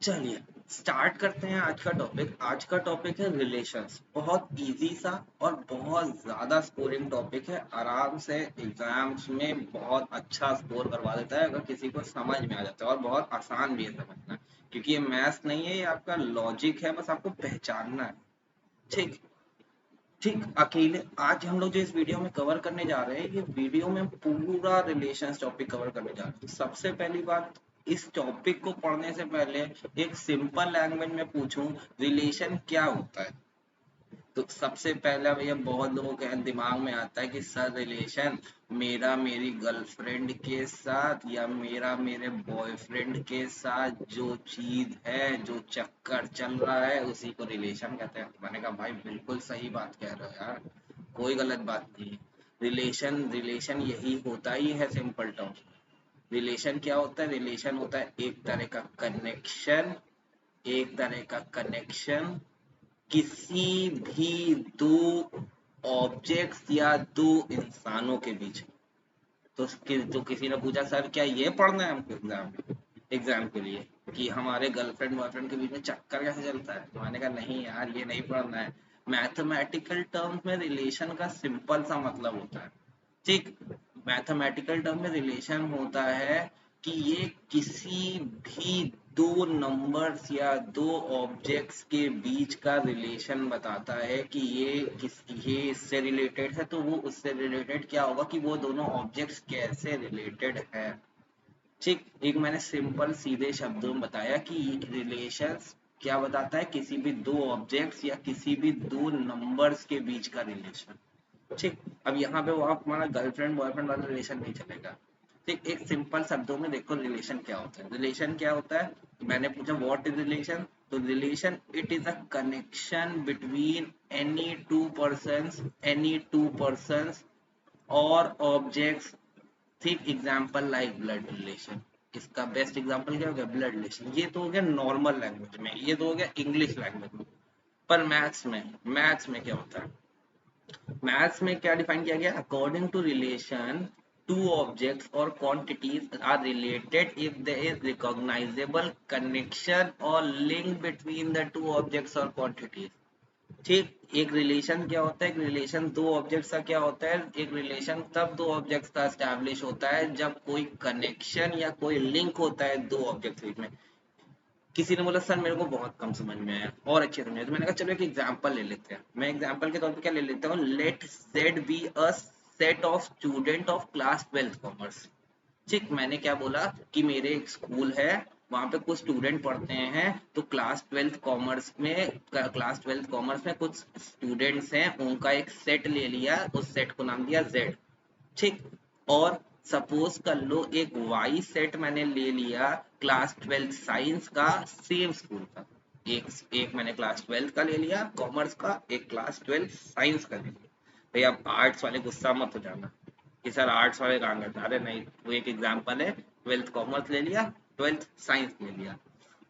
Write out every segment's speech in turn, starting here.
चलिए स्टार्ट करते हैं आज का टॉपिक। आज का टॉपिक है रिलेशंस। बहुत इजी सा और बहुत ज्यादा स्कोरिंग टॉपिक है। आराम से एग्जाम्स में बहुत अच्छा स्कोर करवा देता है अगर किसी को समझ में आ जाता है, और बहुत आसान भी है समझना, क्योंकि ये मैथ्स नहीं है, ये आपका लॉजिक है, बस आपको पहचानना है। ठीक। ठीक। अकेले आज हम लोग जो इस वीडियो में कवर करने जा रहे हैं, ये वीडियो में पूरा रिलेशंस टॉपिक कवर करने जा रहे हैं। तो सबसे पहली बात, इस टॉपिक को पढ़ने से पहले एक सिंपल लैंग्वेज में पूछूं, रिलेशन क्या होता है, तो सबसे पहला भैया बहुत लोगों के दिमाग में आता है कि सर रिलेशन मेरा मेरी गर्लफ्रेंड के साथ या मेरा मेरे बॉयफ्रेंड के साथ जो चीज है, जो चक्कर चल रहा है, उसी को रिलेशन कहते हैं। मैंने कहा भाई बिल्कुल सही बात कह रहे हो यार, कोई गलत बात नहीं है। रिलेशन रिलेशन यही होता ही है सिंपल टर्म्स। रिलेशन क्या होता है? रिलेशन होता है एक तरह का कनेक्शन, एक तरह का कनेक्शन किसी भी दो ऑब्जेक्ट्स या दो इंसानों के बीच। तो किसी ने पूछा सर क्या ये पढ़ना है हमको एग्जाम के लिए कि हमारे गर्लफ्रेंड बॉयफ्रेंड के बीच में चक्कर कैसे चलता है, तो मैंने कहा नहीं यार ये नहीं पढ़ना है। मैथमेटिकल टर्म्स में रिलेशन का सिंपल सा मतलब होता है। ठीक। मैथमेटिकल टर्म में रिलेशन होता है कि ये किसी भी दो नंबर्स या दो ऑब्जेक्ट्स के बीच का रिलेशन बताता है कि ये इससे रिलेटेड है तो वो उससे रिलेटेड क्या होगा, कि वो दोनों ऑब्जेक्ट्स कैसे रिलेटेड है। ठीक। एक मैंने सिंपल सीधे शब्दों में बताया कि रिलेशंस क्या बताता है, किसी भी दो ऑब्जेक्ट्स या किसी भी दो नंबर्स के बीच का रिलेशन। ठीक। अब यहाँ पे वो आप हमारा गर्लफ्रेंड बॉयफ्रेंड वाला रिलेशन नहीं चलेगा। ठीक। एक सिंपल शब्दों में देखो रिलेशन क्या होता है। रिलेशन क्या होता है, मैंने पूछा व्हाट इज रिलेशन, तो relation it is a connection between any two persons और ऑब्जेक्ट्स। ठीक। Example like blood relation. इसका बेस्ट एग्जाम्पल क्या हो गया? Blood relation. ये तो हो गया नॉर्मल लैंग्वेज में, ये तो हो गया इंग्लिश लैंग्वेज में। पर मैथ्स में क्या होता है? मैथ्स में क्या डिफाइन किया गया? According to relation, two objects or quantities are related if there is recognizable connection or link between the two objects or quantities। ठीक। एक रिलेशन क्या होता है? एक रिलेशन दो ऑब्जेक्ट्स का क्या होता है? एक रिलेशन तब दो ऑब्जेक्ट्स का एस्टैब्लिश होता है जब कोई कनेक्शन या कोई लिंक होता है दो ऑब्जेक्ट्स के बीच में। किसी ने बोला सर मेरे को बहुत कम समझ में आया और अच्छे समझ में आया, तो मैंने कहा चलो एक एग्जांपल ले लेते हैं। मैं एग्जांपल के तौर पे क्या ले लेता हूँ, let Z be a set of student of class 12th commerce. ठीक। मैंने क्या बोला कि मेरे एक स्कूल है, वहां पे कुछ स्टूडेंट पढ़ते हैं, तो क्लास ट्वेल्थ कॉमर्स में कुछ स्टूडेंट्स हैं, उनका एक सेट ले लिया, उस सेट को नाम दिया जेड। ठीक। और सपोज कर लो एक वाई सेट मैंने ले लिया क्लास 12th साइंस का, सेम स्कूल का। एक एक मैंने क्लास 12th का ले लिया कॉमर्स का, एक क्लास 12th साइंस का ले लिया। भैया अब आर्ट्स वाले गुस्सा मत हो जाना कि सर आर्ट्स वाले कहाँ करते हैं। अरे नहीं, वो एक एग्जाम्पल है। 12th कॉमर्स ले लिया, 12th साइंस ले लिया।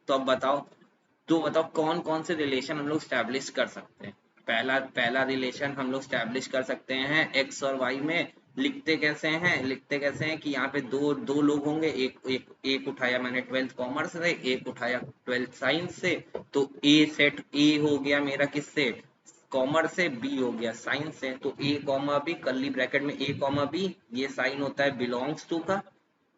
तो अब बताओ, तो बताओ कौन कौन से रिलेशन हम लोग स्टैब्लिश कर सकते हैं। पहला पहला रिलेशन हम लोग स्टैब्लिश कर सकते हैं एक्स और वाई में। लिखते कैसे हैं कि यहाँ पे दो दो लोग होंगे, एक एक एक उठाया मैंने 12th कॉमर्स से, एक उठाया 12th साइंस से। तो ए हो गया मेरा किससे? कॉमर्स से। बी हो गया साइंस से। तो A comma B, curly bracket में ए कॉमा बी, ये साइन होता है बिलोंग्स टू का,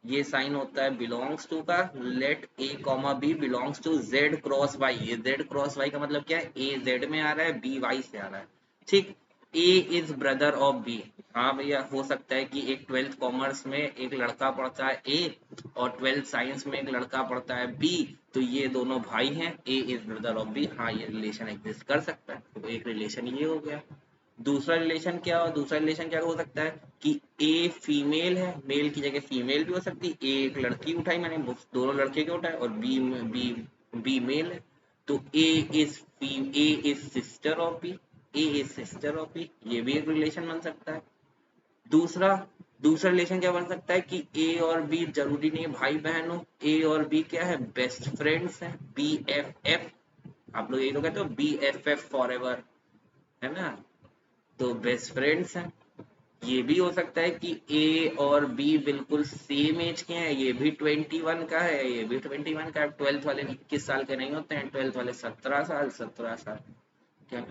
ये साइन होता है बिलोंग्स टू का। Let A comma B belongs to Z cross Y. ये जेड क्रॉस वाई का मतलब क्या है? ए जेड में आ रहा है, बी वाई से आ रहा है। ठीक। ए इज ब्रदर ऑफ बी। हाँ भैया, हो सकता है कि एक 12th कॉमर्स में एक लड़का पढ़ता है ए, और 12th साइंस में एक लड़का पढ़ता है बी, तो ये दोनों भाई हैं, ए इज ब्रदर ऑफ बी। हाँ, ये रिलेशन एग्जिस्ट कर सकता है, तो एक रिलेशन ये हो गया। दूसरा रिलेशन क्या हो सकता है कि ए फीमेल है, मेल की जगह फीमेल भी हो सकती है। ए एक लड़की उठाई मैंने, दोनों लड़के के उठाए, और बी बी मेल है, तो A is sister of B, A is sister of B, ये भी एक रिलेशन बन सकता है। दूसरा दूसरा रिलेशन क्या बन सकता है कि ए और बी जरूरी नहीं है भाई बहन हो, ए और बी क्या है? बेस्ट फ्रेंड्स हैं, बी एफ एफ। आप लोग यही तो कहते हो B F F forever, है ना? तो बेस्ट फ्रेंड्स हैं। ये भी हो सकता है कि ए और बी बिल्कुल सेम एज के हैं, ये भी 21 का है, ये भी 21 का है। 12th वाले 21 साल के नहीं होते हैं, 12th वाले 17 साल, 17 साल। क्या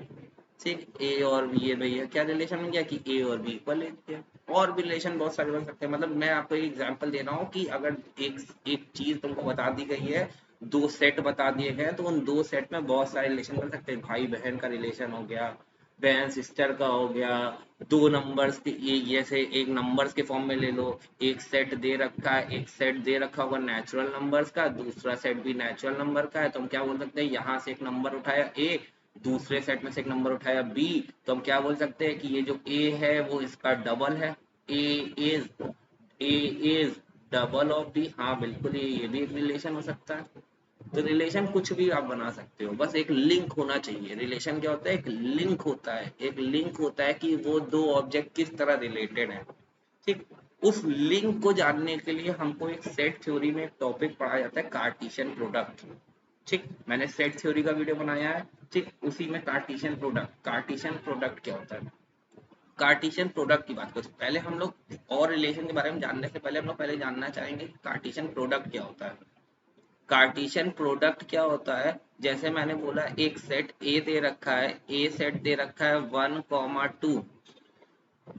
ठीक, ए और बी, ये भैया क्या रिलेशन में गया कि ए और बी इक्वल एज के हैं। और भी रिलेशन बहुत सारे बन सकते हैं। मतलब मैं आपको एक एग्जांपल दे रहा हूँ कि अगर एक एक चीज तुमको बता दी गई है, दो सेट बता दिए गए हैं, तो उन दो सेट में बहुत सारे रिलेशन बन सकते हैं। भाई बहन का रिलेशन हो गया, बहन सिस्टर का हो गया, दो नंबर्स के ये जैसे एक नंबर्स के फॉर्म में ले लो, एक सेट दे रखा है, एक सेट दे रखा होगा नेचुरल नंबर्स का, दूसरा सेट भी नेचुरल नंबर का है, तो हम क्या बोल सकते हैं, यहाँ से एक नंबर उठाया ए, दूसरे सेट में से एक नंबर उठाया बी, तो हम क्या बोल सकते हैं कि ये जो ए है वो इसका डबल है। A is A is double of B. हाँ बिल्कुल, ये भी एक रिलेशन हो सकता है। तो रिलेशन कुछ भी आप बना सकते हो, बस एक लिंक होना चाहिए। रिलेशन क्या होता है, एक लिंक होता है, एक लिंक होता है कि वो दो ऑब्जेक्ट किस तरह रिलेटेड है। ठीक, उस लिंक को जानने के लिए हमको एक सेट थ्योरी में एक टॉपिक पढ़ाया जाता है, कार्टेशियन प्रोडक्ट। ठीक, मैंने सेट थ्योरी का वीडियो बनाया है। ठीक, उसी में कार्टेशियन प्रोडक्ट, कार्टेशियन प्रोडक्ट क्या होता है, कार्टेशियन प्रोडक्ट की बात करते हैं। पहले हम लोग और रिलेशन के बारे में जानने से पहले हम लोग पहले जानना चाहेंगे कार्टेशियन प्रोडक्ट क्या होता है। कार्टेशियन प्रोडक्ट क्या होता है, जैसे मैंने बोला एक सेट ए दे रखा है, ए सेट दे रखा है 1, 2,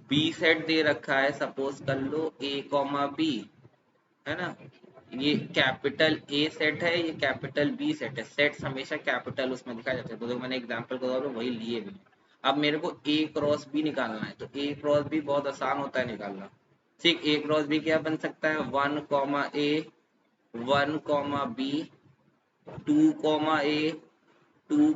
बी सेट दे रखा है, सपोज कर लो A, B, है ना। ये कैपिटल ए सेट है, ये कैपिटल बी सेट है। सेट्स हमेशा कैपिटल उसमें दिखाया जाता है, तो देखो मैंने एग्जांपल के तौर पे वही लिए भी। अब मेरे को ए क्रॉस बी निकालना है, तो ए क्रॉस बी बहुत आसान होता है निकालना। ठीक, ए क्रॉस बी क्या बन सकता है, 1, A, 1, B, 2, A, 2,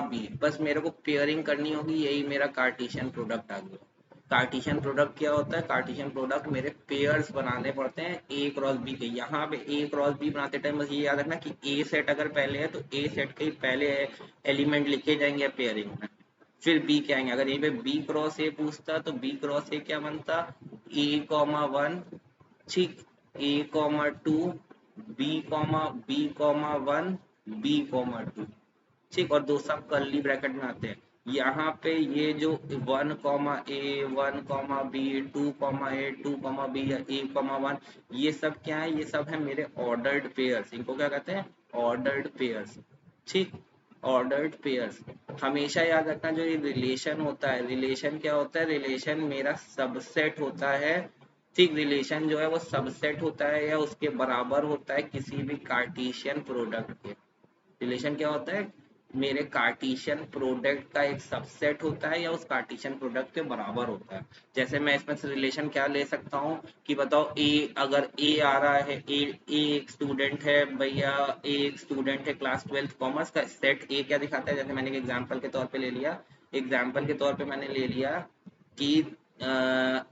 B। बस मेरे को पेयरिंग करनी होगी, यही मेरा कार्टेशियन प्रोडक्ट आ गया। कार्टेशियन प्रोडक्ट क्या होता है, कार्टेशियन प्रोडक्ट मेरे पेयर्स बनाने पड़ते हैं ए क्रॉस बी के। यहाँ पे ए क्रॉस बी बनाते टाइम बस ये याद रखना कि ए सेट अगर पहले है तो ए सेट के ही पहले एलिमेंट लिखे जाएंगे पेयरिंग में, फिर बी के आएंगे। अगर यहीं पे बी क्रॉस ए पूछता तो बी क्रॉस ए क्या बनता, A, 1, ठीक, A, 2, B, 1, B, 2, ठीक, और दो सब कर्ली ब्रैकेट में आते हैं। यहाँ पे ये जो 1, A, 1, B, 2, A, 2, B या A, 1, ये सब क्या है, ये सब है मेरे ऑर्डर्ड पेयर्स। इनको क्या कहते हैं, ऑर्डर्ड पेयर्स। ठीक, ऑर्डर्ड पेयर्स। हमेशा याद रखना जो ये रिलेशन होता है, रिलेशन क्या होता है, रिलेशन मेरा सबसेट होता है। ठीक, रिलेशन जो है वो सबसेट होता है या उसके बराबर होता है किसी भी कार्टेशियन प्रोडक्ट के। रिलेशन क्या होता है, मेरे कार्टेशियन प्रोडक्ट का एक सबसेट होता है या उस कार्टेशियन प्रोडक्ट के बराबर होता है। जैसे मैं इसमें से रिलेशन क्या ले सकता हूँ कि बताओ ए, अगर ए आ रहा है, ए एक स्टूडेंट है भैया, ए एक स्टूडेंट है क्लास 12th कॉमर्स का, सेट ए क्या दिखाता है, जैसे मैंने एग्जाम्पल के तौर पे ले लिया, एग्जाम्पल के तौर पे मैंने ले लिया कि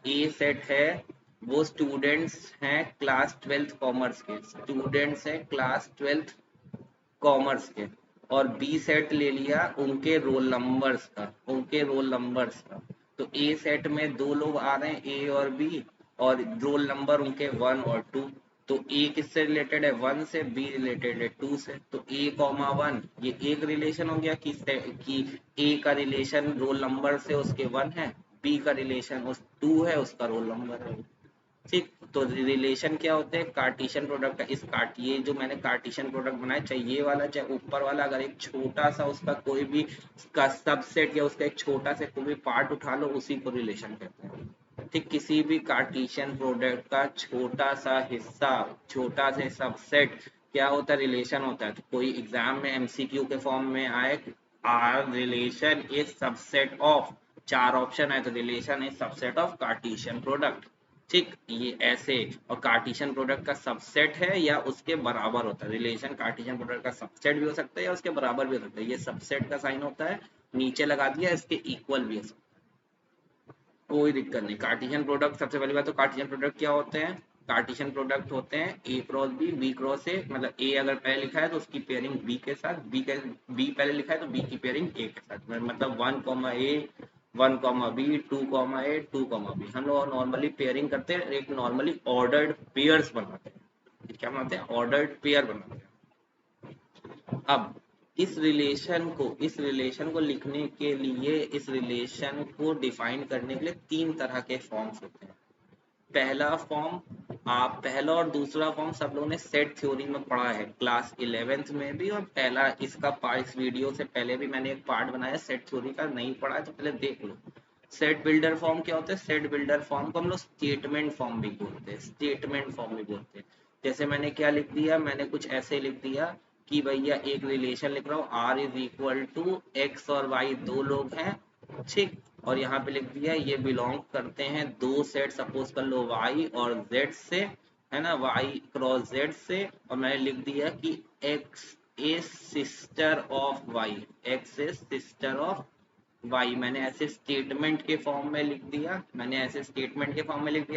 ए सेट है, वो स्टूडेंट्स हैं क्लास 12th कॉमर्स के, स्टूडेंट्स हैं क्लास 12th कॉमर्स के। और बी सेट ले लिया उनके रोल नंबर्स का, उनके रोल नंबर्स का। तो ए सेट में दो लोग आ रहे हैं, ए और बी, और रोल नंबर उनके 1 और 2। तो ए किससे रिलेटेड है, 1 से, बी रिलेटेड है 2 से। तो A, 1 ये एक रिलेशन हो गया कि ए का रिलेशन रोल नंबर से उसके 1 है, बी का रिलेशन उस 2 है, उसका रोल नंबर है। ठीक, तो रिलेशन क्या होते हैं, कार्टेशियन प्रोडक्ट। इस कार्ट ये जो मैंने कार्टेशियन प्रोडक्ट बनाया, चाहे ये वाला चाहे ऊपर वाला, अगर एक छोटा सा उसका कोई भी उसका सबसेट या उसका एक छोटा सा कोई भी पार्ट उठा लो, उसी को रिलेशन कहते हैं। ठीक, किसी भी कार्टेशियन प्रोडक्ट का छोटा सा हिस्सा, छोटा सा सबसेट क्या होता है, रिलेशन होता है। तो कोई एग्जाम में एमसीक्यू के फॉर्म में आए, R relation is subset of, चार ऑप्शन है तो relation is subset of Cartesian product. ठीक, ये ऐसे। और कार्टेशियन प्रोडक्ट का सबसेट है या उसके बराबर होता है, रिलेशन कार्टेशियन प्रोडक्ट का सबसेट भी हो सकता है या उसके बराबर भी हो सकता है। ये सबसेट का साइन होता है, नीचे लगा दिया, इसके इक्वल भी हो सकता है, कोई दिक्कत नहीं। कार्टेशियन प्रोडक्ट, सबसे पहली बात तो कार्टेशियन प्रोडक्ट क्या होते हैं, कार्टेशियन प्रोडक्ट होते हैं A cross B, B cross A. मतलब ए अगर पहले लिखा है तो उसकी पेयरिंग बी के साथ, बी पहले लिखा है तो बी की पेयरिंग ए के साथ। मतलब 1, A, 1, B, 2, A, 2, B। हम लोग नॉर्मली पेयरिंग करते हैं, एक नॉर्मली ऑर्डर्ड पेयर्स बनाते हैं। क्या बनाते हैं, ऑर्डर्ड पेयर बनाते हैं। अब इस रिलेशन को लिखने के लिए, इस रिलेशन को डिफाइन करने के लिए तीन तरह के फॉर्म्स होते हैं। पहला और दूसरा फॉर्म सब लोगों ने सेट थ्योरी में पढ़ा है क्लास 11th में भी, और पहला इसका पार्ट, इस वीडियो से पहले भी मैंने एक पार्ट बनाया सेट थ्योरी का, नहीं पढ़ा है तो पहले देख लो। सेट बिल्डर फॉर्म क्या होता है? सेट बिल्डर फॉर्म को हम लोग स्टेटमेंट फॉर्म भी बोलते हैं, स्टेटमेंट फॉर्म भी बोलते हैं। जैसे मैंने क्या लिख दिया, मैंने कुछ ऐसे लिख दिया कि भैया एक रिलेशन लिख रहा हूँ, R is equal to X और वाई दो लोग हैं, ठीक, और यहाँ पे लिख दिया ये बिलोंग करते हैं दो सेट, सपोज कर लो वाई और जेड से, है ना, वाई क्रॉस जेड से, और मैंने लिख दिया कि X is sister of Y, X is sister of Y. मैंने ऐसे स्टेटमेंट के फॉर्म में लिख दिया,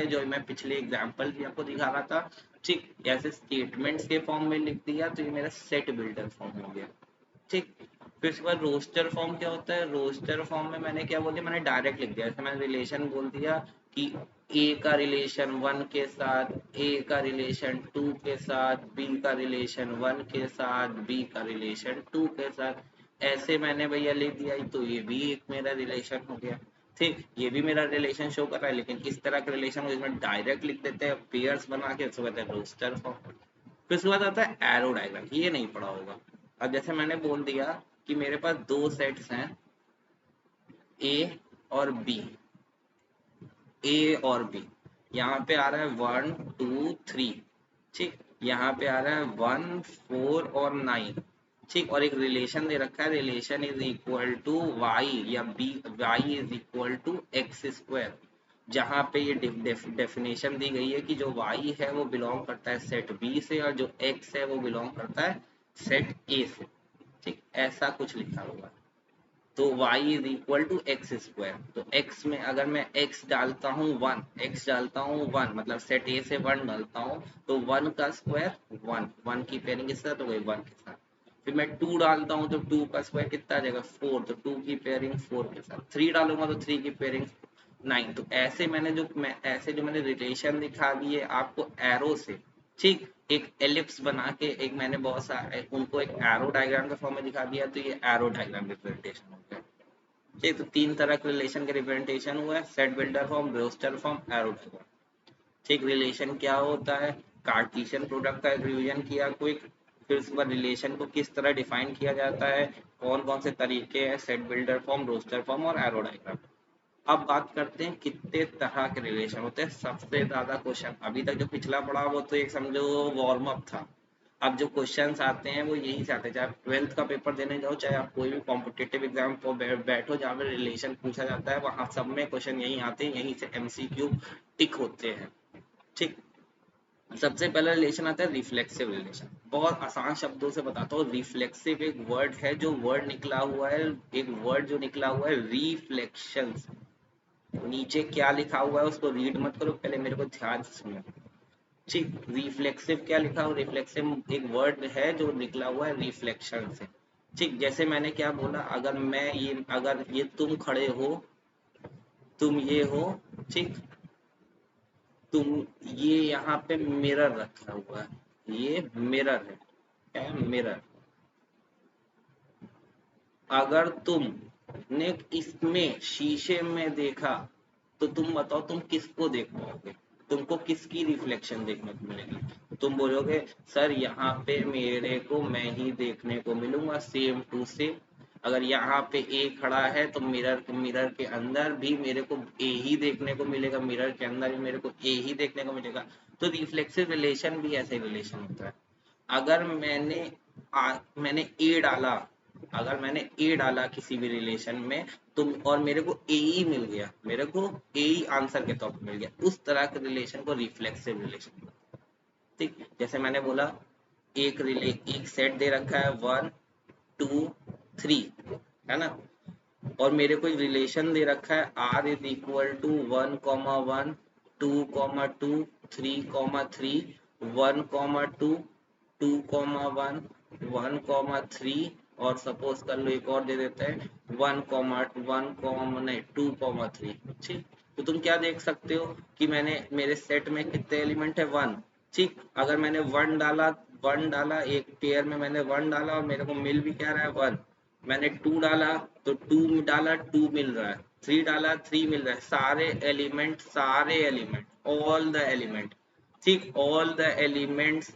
जो मैं पिछले एग्जाम्पल भी आपको दिखा रहा था, ठीक, ऐसे स्टेटमेंट्स के फॉर्म में लिख दिया, तो ये मेरा सेट बिल्डर फॉर्म हो गया, ठीक। फिर उसके बाद रोस्टर फॉर्म क्या होता है? रोस्टर फॉर्म में मैंने क्या बोल दिया, मैंने डायरेक्ट लिख दिया, जैसे मैंने रिलेशन बोल दिया कि ए का रिलेशन 1 के साथ, ए का रिलेशन 2 के साथ, बी का रिलेशन 1 के साथ, बी का रिलेशन 2 के साथ, ऐसे मैंने भैया लिख दिया, तो ये भी एक मेरा रिलेशन हो गया, ठीक, ये भी मेरा रिलेशन शो कर रहा है। लेकिन इस तरह के रिलेशन को इसमें डायरेक्ट लिख देते हैं पेयर्स बना के, उसको कहते हैं रोस्टर फॉर्म। फिर उसके बाद आता है एरो डायग्राम, ये नहीं पढ़ा होगा। अब जैसे मैंने बोल दिया कि मेरे पास दो सेट्स हैं, ए और बी, ए और बी, यहाँ पे आ रहा है 1 2 3, ठीक, यहाँ पे आ रहा है 1 4 और 9, ठीक, और एक रिलेशन दे रखा है, relation is equal to Y या B, Y is equal to X square, जहाँ पे ये डेफिनेशन दी गई है कि जो y है वो बिलोंग करता है सेट B से, और जो x है वो बिलोंग करता है सेट A से, ठीक, ऐसा कुछ लिखा हुआ है। तो y is equal to X square, तो x में अगर मैं x डालता हूँ 1, x डालता हूँ 1, मतलब सेट A से 1 डालता हूँ, तो 1 का स्क्वायर 1, 1 की पेयरिंग किसके साथ हो गई? 1 के साथ। फिर मैं 2 डालता हूँ तो 2 का स्क्वायर कितना आ जाएगा? 4, तो 2 की पेयरिंग 4 के साथ। 3 डालूंगा तो 3 की पेयरिंग 9। तो ऐसे जो मैंने रिलेशन दिखा दिए आपको एरो से, ठीक, एक एलिप्स बना के, एक मैंने बहुत सारे उनको एक एरो डायग्राम के फॉर्म में दिखा दिया, तो ये एरो डायग्राम रिप्रेजेंटेशन हो गया, ठीक। तो तीन तरह के रिलेशन के रिप्रेजेंटेशन हुआ है, set builder form, roster form, arrow diagram, ठीक। रिलेशन क्या होता है? कार्टेशियन प्रोडक्ट का रिवीजन किया क्विक। फिर उसके बाद रिलेशन को किस तरह डिफाइन किया जाता है, कौन कौन से तरीके हैं, set builder form, roster form और एरो डायग्राम। अब बात करते हैं कितने तरह के रिलेशन होते हैं। सबसे ज्यादा क्वेश्चन अभी तक जो पिछला पढ़ा वो तो एक समझो वार्म अप था। अब जो क्वेश्चंस आते हैं वो यही से आते हैं, चाहे आप 12th का पेपर देने जाओ, चाहे आप कोई भी कॉम्पिटिटिव एग्जाम को बैठो जहाँ पे रिलेशन पूछा जाता है, वहां सब में क्वेश्चन यही आते हैं, यहीं से एमसीक्यू टिक होते हैं, ठीक। सबसे पहला रिलेशन आता है रिफ्लेक्सिव रिलेशन। बहुत आसान शब्दों से बताता हूँ, रिफ्लेक्सिव एक वर्ड है, जो वर्ड निकला हुआ है, एक वर्ड जो निकला हुआ है रिफ्लेक्शन। नीचे क्या लिखा हुआ है उसको रीड मत करो, पहले मेरे को ध्यान से सुनो, ठीक। रिफ्लेक्सिव क्या लिखा हुआ? रिफ्लेक्सिव एक वर्ड है जो निकला हुआ है रिफ्लेक्शन से, ठीक। जैसे मैंने क्या बोला, अगर ये तुम खड़े हो, तुम ये हो, ठीक, तुम ये यहाँ पे मिरर रखा हुआ है, ये मिरर है, क्या है? मिरर। अगर तुमने इसमें शीशे में देखा तो तुम बताओ तुम किसको देख पाओगे? तुमको किसकी रिफ्लेक्शन देखने को मिलेगी? तुम बोलोगे सर यहाँ पे मेरे को मैं ही देखने को मिलूंगा, सेम टू सेम। अगर यहाँ पे ए खड़ा है तो मिरर के अंदर भी मेरे को ए ही देखने को मिलेगा, मिरर के अंदर भी मेरे को ए ही देखने को मिलेगा। तो रिफ्लेक्सिव रिलेशन भी ऐसे रिलेशन होता है। अगर मैंने ए डाला, किसी भी रिलेशन में, तुम और मेरे को ए ही मिल गया, मेरे को ए ही आंसर के तौर पर मिल गया, उस तरह के रिलेशन को रिफ्लेक्सिव रिलेशन, ठीक। जैसे मैंने बोला एक सेट दे रखा है 1 2 3, है ना, और मेरे को रिलेशन दे रखा है आर इज इक्वल टू 1,1 2,2 3,3 1,2 2,1 1,3, और सपोज कर लो एक और दे देते हैं 2,3, ठीक। तो तुम क्या देख सकते हो कि मेरे सेट में कितने एलिमेंट है? 1, ठीक। अगर मैंने 1 डाला वन डाला, एक पेयर में मैंने वन डाला और मेरे को मिल भी क्या रहा है, वन। मैंने टू डाला तो टू डाला, टू मिल रहा है। थ्री डाला, थ्री मिल रहा है। सारे एलिमेंट, ऑल द एलिमेंट, ठीक, ऑल द एलिमेंट्स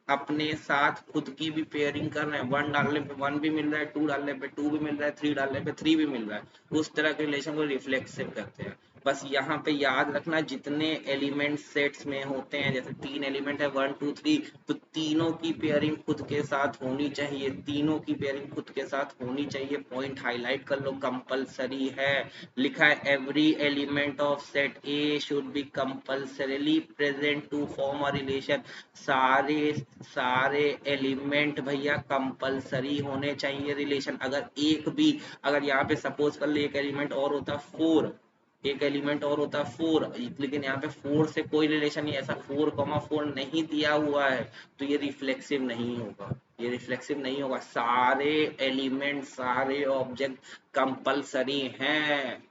अपने साथ खुद की भी पेयरिंग कर रहे हैं। वन डालने पे वन भी मिल रहा है, टू डालने पे टू भी मिल रहा है, थ्री डालने पे थ्री भी मिल रहा है। उस तरह के रिलेशन को रिफ्लेक्सिव कहते हैं। बस यहाँ पे याद रखना, जितने एलिमेंट सेट्स में होते हैं, जैसे तीन एलिमेंट है, वन टू थ्री, तो तीनों की पेयरिंग खुद के साथ होनी चाहिए, तीनों की पेयरिंग खुद के साथ होनी चाहिए। पॉइंट हाईलाइट कर लो, कंपलसरी है। लिखा है every element of set A should be compulsorily present to form a relation. सारे सारे एलिमेंट भैया कंपलसरी होने चाहिए रिलेशन। अगर एक भी, अगर यहाँ पे सपोज कर ले एक एलिमेंट और होता फोर, एक एलिमेंट और होता फोर, लेकिन यहाँ पे फोर से कोई रिलेशन नहीं, ऐसा 4,4 नहीं दिया हुआ है, तो ये रिफ्लेक्सिव नहीं होगा, ये रिफ्लेक्सिव नहीं होगा। सारे एलिमेंट, सारे ऑब्जेक्ट कंपलसरी हैं,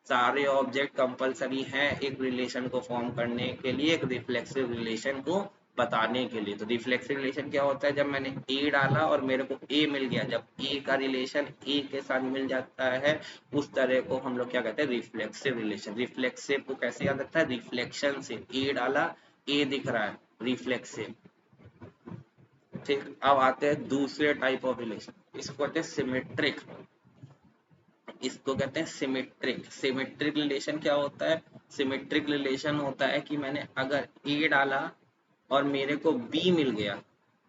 सारे ऑब्जेक्ट कंपलसरी हैं एक रिलेशन को फॉर्म करने के लिए, एक रिफ्लेक्सिव रिलेशन को बताने के लिए। तो रिफ्लेक्सिव रिलेशन क्या होता है, जब मैंने ए डाला और मेरे को ए मिल गया, जब ए का रिलेशन ए के साथ मिल जाता है, उस तरह को हम लोग क्या कहते हैं, रिफ्लेक्सिव रिलेशन। रिफ्लेक्सिव को कैसे याद रखता है, रिफ्लेक्शन से। ए डाला, ए दिख रहा है, रिफ्लेक्सिव। ठीक, अब आते हैं दूसरे टाइप ऑफ रिलेशन, इसको कहते हैं सिमेट्रिक। इसको कहते हैं सिमेट्रिक। सिमेट्रिक रिलेशन क्या होता है, सिमेट्रिक रिलेशन होता है कि मैंने अगर ए डाला और मेरे को बी मिल गया,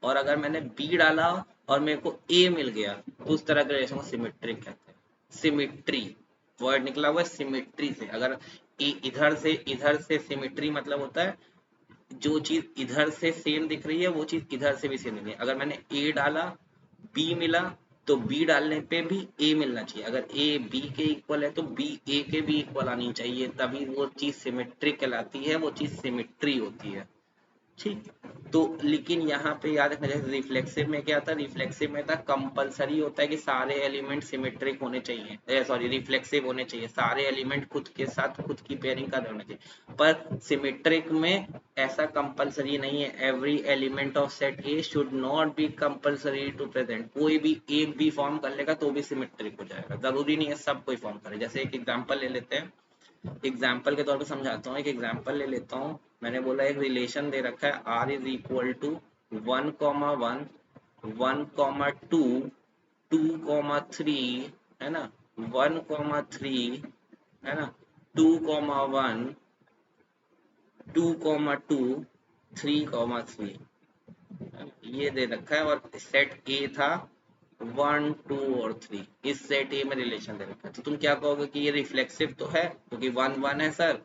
और अगर मैंने बी डाला और मेरे को ए मिल गया, तो उस तरह के रिलेशन को सिमेट्रिक कहते हैं। सिमेट्री वर्ड निकला हुआ है सिमेट्री से। अगर इधर से सिमेट्री मतलब होता है जो चीज इधर से सेम दिख रही है वो चीज इधर से भी सेम दिख रही है। अगर मैंने ए डाला, बी मिला, तो बी डालने पे भी ए मिलना चाहिए। अगर ए बी के इक्वल है तो बी ए के भी इक्वल आनी चाहिए, तभी वो चीज सिमेट्रिक कहलाती है, वो चीज सिमेट्री होती है। ठीक, तो लेकिन यहाँ पे याद रखना, जैसे रिफ्लेक्सिव में क्या था, रिफ्लेक्सिव में था कंपलसरी होता है कि सारे एलिमेंट सिमेट्रिक होने चाहिए, सॉरी रिफ्लेक्सिव होने चाहिए, सारे एलिमेंट खुद के साथ खुद की पेयरिंग कर होने चाहिए। पर सिमेट्रिक में ऐसा कंपलसरी नहीं है। Every element of set A should not be compulsory to present. कोई भी एक भी फॉर्म कर लेगा तो भी सिमेट्रिक हो जाएगा, जरूरी नहीं है सब कोई फॉर्म करे। जैसे एक एग्जाम्पल ले लेते हैं, एग्जाम्पल के तौर पे समझाता हूँ। एक एग्जाम्पल ले लेता हूँ। मैंने बोला एक रिलेशन दे रखा है, आर इज इक्वल टू 1,1, 1,2, 2,3, है ना, 1,3, है ना, 2,1, 2,2, 3,3, ये दे रखा है। और सेट ए था 1, 2 और 3, इस सेट ए में रिलेशन दे रखा है। तो तुम क्या कहोगे कि ये रिफ्लेक्सिव तो है, क्योंकि 1, 1 है सर,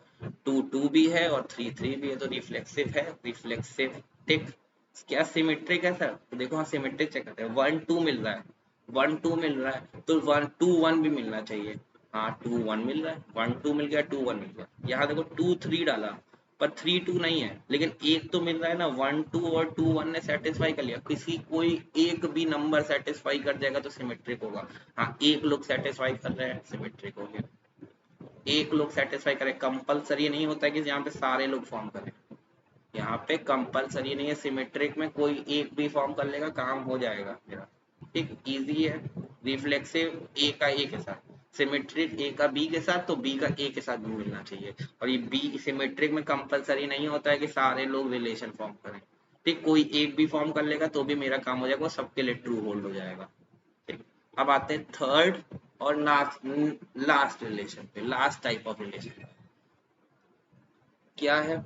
2, 2 भी है और 3, 3 भी है, तो रिफ्लेक्सिव है, रिफ्लेक्सिव। टिक। क्या सिमेट्रिक है सर, तो देखो हाँ सिमेट्रिक चेक करते हैं। 1, 2 मिल रहा है, 1, 2 मिल रहा है, तो 1, 2, 1 भी मिलना चाहिए। हाँ 2, 1 मिल रहा है, 1, 2 मिल गया, 2, 1 मिल गया। यहाँ देखो 2, 3 डाला पर 3, 2 नहीं है, लेकिन एक तो मिल रहा है ना, 1, 2 और 2, 1 ने सेटिस्फाई कर लिया। किसी कोई एक भी नंबर सेटिस्फाई कर जाएगा तो सिमेट्रिक होगा। हाँ एक लोग सेटिस्फाई कर रहे हैं, सिमेट्रिक हो गया। एक लोग सेटिस्फाई करे, कंपलसरी नहीं होता है कि यहाँ पे सारे लोग फॉर्म करें। यहाँ पे कंपलसरी नहीं है, सिमेट्रिक में कोई एक भी फॉर्म कर लेगा, काम हो जाएगा मेरा। ठीक, इजी है। रिफ्लेक्सिव ए का ए के साथ, सिमेट्रिक ए का बी के साथ, तो बी का ए के साथ भी मिलना चाहिए। और ये बी सिमेट्रिक में कंपलसरी नहीं होता है कि सारे लोग रिलेशन फॉर्म करें। ठीक, कोई एक भी फॉर्म कर लेगा तो भी मेरा काम हो जाएगा, सबके लिए ट्रू होल्ड हो जाएगा। ठीक, अब आते हैं थर्ड और लास्ट रिलेशन पे, लास्ट टाइप ऑफ रिलेशन क्या है,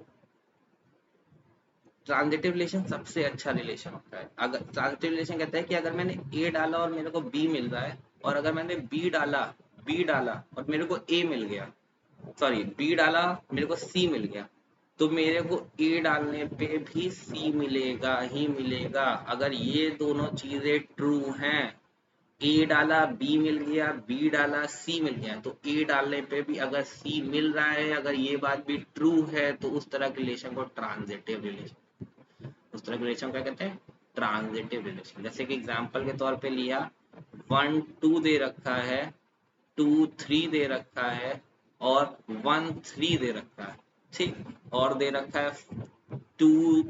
ट्रांजिटिव रिलेशन। सबसे अच्छा रिलेशन होता है। अगर ट्रांजिटिव रिलेशन कहता है कि अगर मैंने ए डाला और मेरे को बी मिल रहा है, और अगर मैंने बी डाला और मेरे को ए मिल गया, सॉरी बी डाला मेरे को सी मिल गया, तो मेरे को ए डालने पे भी सी मिलेगा ही मिलेगा। अगर ये दोनों चीजें ट्रू हैं, ए डाला बी मिल गया, बी डाला सी मिल गया, तो ए डालने पे भी अगर सी मिल रहा है, अगर ये बात भी ट्रू है, तो उस तरह के रिलेशन को ट्रांजिटिव रिलेशन, उस तरह के रिलेशन क्या कहते हैं, ट्रांजिटिव रिलेशन। जैसे कि एग्जांपल के तौर पे लिया, 1, 2 दे रखा है, 2, 3 दे रखा है, और 1, 3 दे रखा है। ठीक, और दे रखा है 2,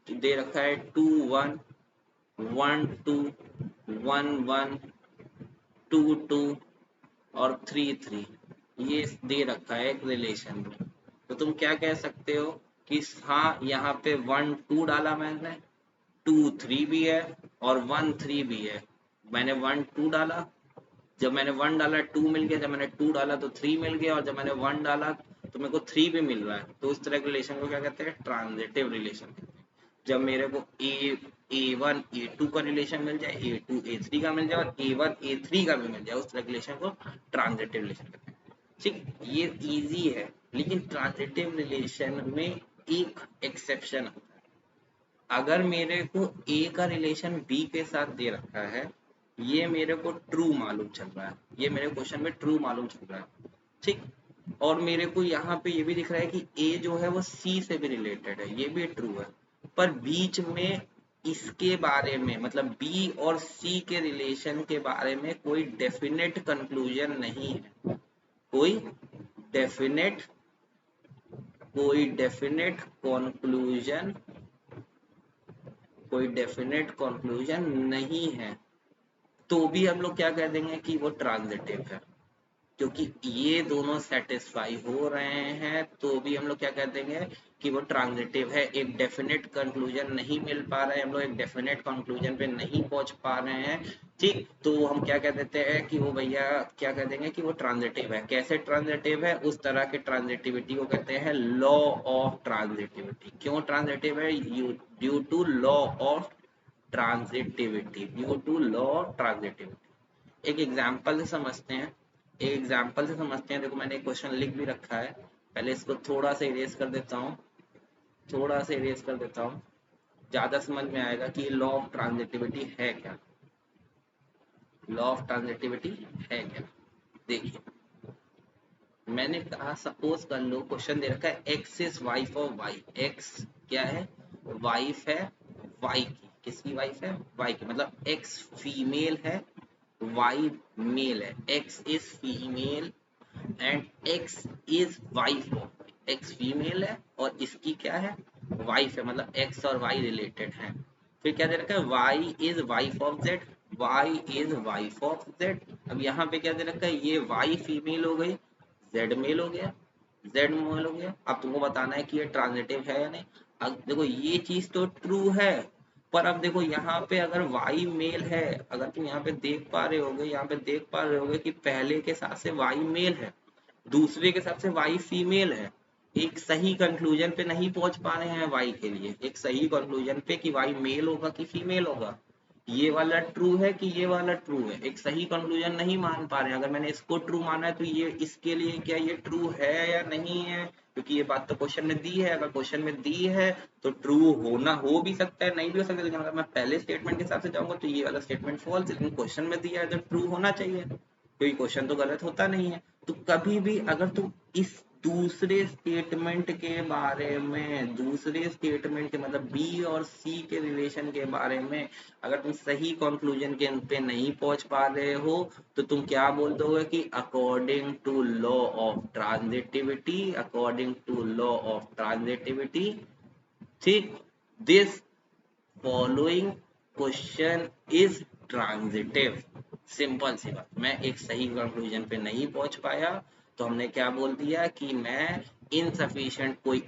दे रखा है 2 1 1 2 1 1 2 2 और 3 3, ये दे रखा है एक रिलेशन में। तो तुम क्या कह सकते हो कि हाँ यहाँ पे 1 2 डाला मैंने, 2 3 भी है और 1 3 भी है। मैंने 1 2 डाला, जब मैंने 1 डाला 2 मिल गया, जब मैंने 2 डाला तो 3 मिल गया, और जब मैंने 1 डाला तो मेरे को 3 भी मिल रहा है। तो उस तरह के रिलेशन को क्या कहते हैं? ट्रांजिटिव रिलेशन कहते हैं। जब मेरे को A1 A2 का रिलेशन मिल जाए, A2 A3 का मिल जाए और A1 A3 का भी मिल जाए, उस तरह के रिलेशन को ट्रांजिटिव रिलेशन कहते हैं। ठीक, ये इजी है, लेकिन ट्रांजिटिव रिलेशन में एक एक्सेप्शन आता है। अगर मेरे को ए का रिलेशन बी के साथ दे रखा है, ये मेरे को ट्रू मालूम चल रहा है, ये मेरे क्वेश्चन में ट्रू मालूम चल रहा है। ठीक, और मेरे को यहाँ पे ये भी दिख रहा है कि ए जो है वो सी से भी रिलेटेड है, ये भी ट्रू है। पर बीच में इसके बारे में, मतलब बी और सी के रिलेशन के बारे में कोई डेफिनेट कंक्लूजन नहीं है। कोई डेफिनेट कोई डेफिनेट कंक्लूजन कोई डेफिनेट कंक्लूजन नहीं है, तो भी हम लोग क्या कह देंगे कि वो ट्रांजिटिव है। क्योंकि ये दोनों सेटिस्फाई हो रहे हैं, तो भी हम लोग क्या कह देंगे कि वो ट्रांजिटिव है। एक डेफिनेट कंक्लूजन नहीं मिल पा रहा है, हम लोग एक डेफिनेट कंक्लूजन पे नहीं पहुंच पा रहे हैं। ठीक, तो हम क्या कह देते हैं कि वो भैया क्या कह देंगे कि वो ट्रांजिटिव है। कैसे ट्रांजिटिव है? उस तरह के ट्रांजिटिविटी को कहते हैं लॉ ऑफ ट्रांजिटिविटी। क्यों ट्रांजिटिव है? Due to law of transitivity, due to law of transitivity. एक एग्जांपल से समझते हैं, देखो मैंने एक क्वेश्चन लिख भी रखा है, पहले इसको थोड़ा सा इरेज कर देता हूँ, ज्यादा समझ में आएगा कि लॉ ऑफ ट्रांजिटिविटी है क्या। लॉ ऑफ ट्रांजिटिविटी है क्या, देखिए मैंने कहा सपोज कर लो क्वेश्चन दे रखा है X is wife of Y. X क्या है? वाइफ है वाई की। किसकी वाइफ है? वाई की। मतलब एक्स फीमेल है, वाई मेल है। X is female and x is wife of. X female है और इसकी क्या है? वाइफ है, मतलब एक्स और वाई रिलेटेड है। फिर क्या दे रखा है? Y is wife of Z. Y is wife of Z. अब यहाँ पे क्या दे रखा है? ये वाई फीमेल हो गई, जेड मेल हो गया, जेड मेल हो गया। अब तुमको बताना है कि ये ट्रांजिटिव है या नहीं। अब देखो ये चीज तो ट्रू है, पर अब देखो यहाँ पे अगर वाई मेल है, अगर तुम यहाँ पे देख पा रहे होगे, कि पहले के साथ से वाई मेल है, दूसरे के साथ से वाई फीमेल है। एक सही कंक्लूजन पे नहीं पहुंच पा रहे हैं वाई के लिए, एक सही कंक्लूजन पे कि वाई मेल होगा कि फीमेल होगा। ये वाला ट्रू है कि ये वाला ट्रू है, एक सही कंक्लूजन नहीं मान पा रहे हैं। अगर मैंने इसको ट्रू माना है तो ये इसके लिए क्या ये ट्रू है या नहीं है? क्योंकि ये बात तो क्वेश्चन में दी है। अगर क्वेश्चन में दी है तो ट्रू होना हो भी सकता है, नहीं भी हो सकता। लेकिन अगर मैं पहले स्टेटमेंट के हिसाब से जाऊंगा तो ये वाला स्टेटमेंट फॉल्स है, लेकिन क्वेश्चन में दिया है तो ट्रू होना चाहिए, कोई क्वेश्चन तो गलत होता नहीं है। तो कभी भी अगर तुम इस दूसरे स्टेटमेंट के बारे में, दूसरे स्टेटमेंट के मतलब बी और सी के रिलेशन के बारे में अगर तुम सही कंक्लूजन के पे नहीं पहुंच पा रहे हो, तो तुम क्या बोल दोगे कि according to law of transitivity, according to law of transitivity, ठीक, this following question is transitive. Simple सी बात, मैं एक सही कंक्लूजन पे नहीं पहुंच पाया तो हमने क्या बोल दिया कि मैं इनसफिशिएंट कोई